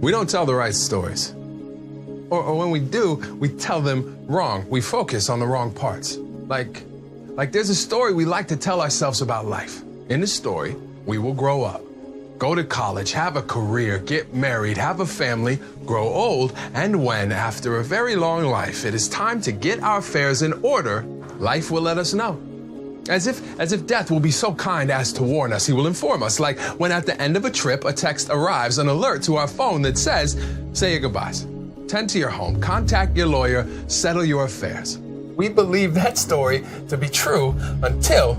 We don't tell the right stories. Or when we do, we tell them wrong. We focus on the wrong parts. Like there's a story we like to tell ourselves about life. In the story, we will grow up, go to college, have a career, get married, have a family, grow old, and when, after a very long life, it is time to get our affairs in order, life will let us know. As if death will be so kind as to warn us. He will inform us, like when at the end of a trip, a text arrives, an alert to our phone that says, say your goodbyes, tend to your home, contact your lawyer, settle your affairs. We believe that story to be true until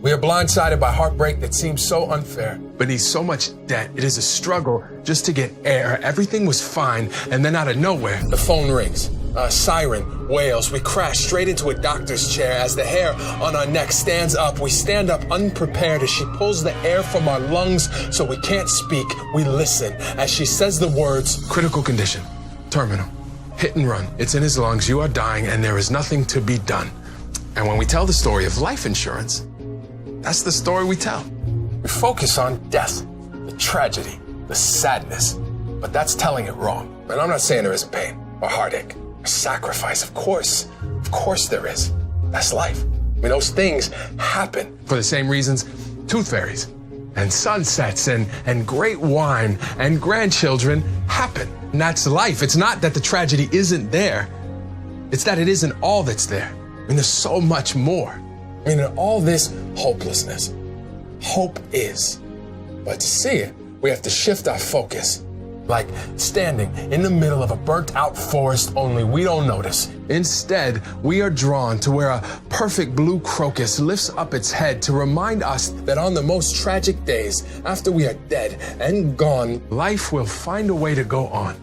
we are blindsided by heartbreak that seems so unfair. Beneath so much debt, it is a struggle just to get air. Everything was fine, and then out of nowhere, the phone rings. A siren wails. We crash straight into a doctor's chair. As the hair on our neck stands up, we stand up unprepared as she pulls the air from our lungs so we can't speak. We listen as she says the words, critical condition, terminal, hit and run. It's in his lungs. You are dying, and there is nothing to be done. And when we tell the story of life insurance, that's the story we tell. We focus on death, the tragedy, the sadness, but that's telling it wrong. And I'm not saying there isn't pain or heartache or sacrifice. Of course there is. That's life. I mean, those things happen for the same reasons tooth fairies and sunsets and great wine and grandchildren happen. And that's life. It's not that the tragedy isn't there. It's that it isn't all that's there. I mean, there's so much more. I mean, in all this hopelessness, hope is. But to see it, we have to shift our focus. Like standing in the middle of a burnt out forest, only we don't notice. Instead, we are drawn to where a perfect blue crocus lifts up its head to remind us that on the most tragic days, after we are dead and gone, life will find a way to go on.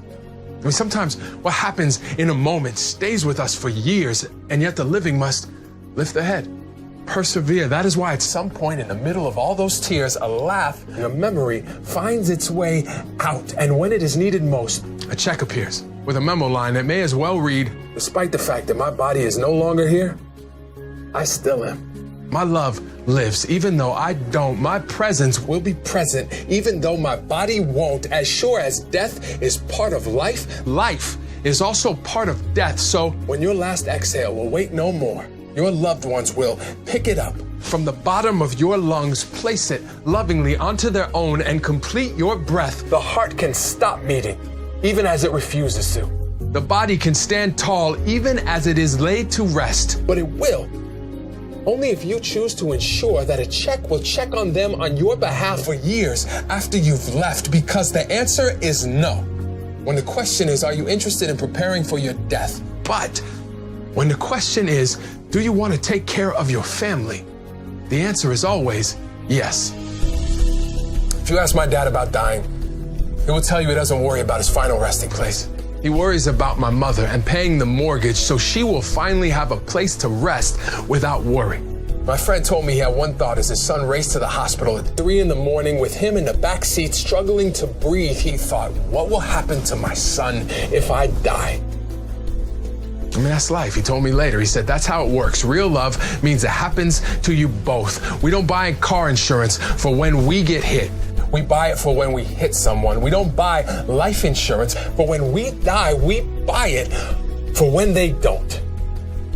I mean, sometimes what happens in a moment stays with us for years, and yet the living must lift their head. Persevere. That is why at some point in the middle of all those tears, a laugh and a memory finds its way out. And when it is needed most, a check appears with a memo line that may as well read, despite the fact that my body is no longer here, I still am. My love lives. Even though I don't, my presence will be present. Even though my body won't. As sure as death is part of life, life is also part of death. So when your last exhale will wait no more, your loved ones will pick it up from the bottom of your lungs, place it lovingly onto their own, and complete your breath. The heart can stop beating, even as it refuses to. The body can stand tall, even as it is laid to rest. But it will, only if you choose to ensure that a check will check on them on your behalf for years after you've left, because the answer is no. When the question is, are you interested in preparing for your death? But when the question is, do you want to take care of your family? The answer is always yes. If you ask my dad about dying, he will tell you he doesn't worry about his final resting place. He worries about my mother and paying the mortgage so she will finally have a place to rest without worry. My friend told me he had one thought as his son raced to the hospital at 3 a.m. with him in the back seat struggling to breathe. He thought, what will happen to my son if I die? I mean, that's life. He told me later. He said, that's how it works. Real love means it happens to you both. We don't buy car insurance for when we get hit. We buy it for when we hit someone. We don't buy life insurance for when we die. We buy it for when they don't.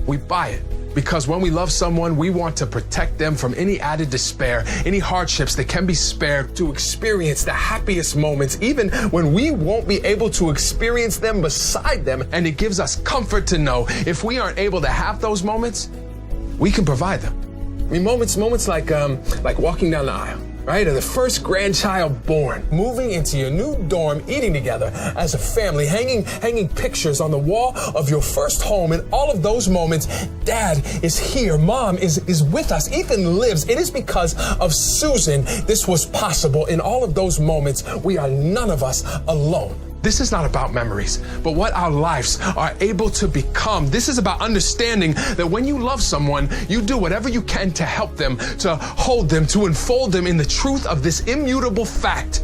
We buy it because when we love someone, we want to protect them from any added despair, any hardships that can be spared, to experience the happiest moments, even when we won't be able to experience them beside them. And it gives us comfort to know if we aren't able to have those moments, we can provide them. I mean, moments like walking down the aisle, right? Or the first grandchild born, moving into your new dorm, eating together as a family, hanging pictures on the wall of your first home. In all of those moments, Dad is here, Mom is with us, Ethan lives. It is because of Susan this was possible. In all of those moments, we are none of us alone. This is not about memories, but what our lives are able to become. This is about understanding that when you love someone, you do whatever you can to help them, to hold them, to enfold them in the truth of this immutable fact.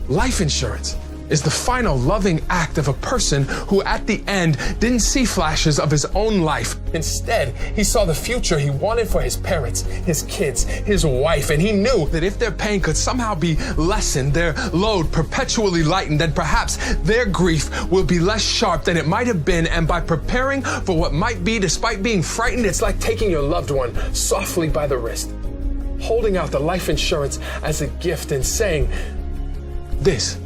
Life insurance is the final loving act of a person who at the end didn't see flashes of his own life. Instead, he saw the future he wanted for his parents, his kids, his wife, and he knew that if their pain could somehow be lessened, their load perpetually lightened, then perhaps their grief will be less sharp than it might have been. And by preparing for what might be, despite being frightened, it's like taking your loved one softly by the wrist, holding out the life insurance as a gift and saying, This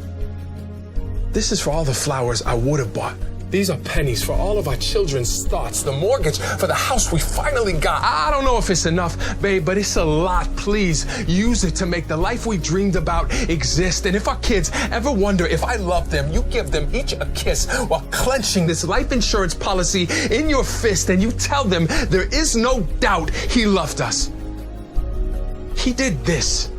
is for all the flowers I would have bought. These are pennies for all of our children's thoughts, the mortgage for the house we finally got. I don't know if it's enough, babe, but it's a lot. Please use it to make the life we dreamed about exist. And if our kids ever wonder if I love them, you give them each a kiss while clenching this life insurance policy in your fist, and you tell them there is no doubt he loved us. He did this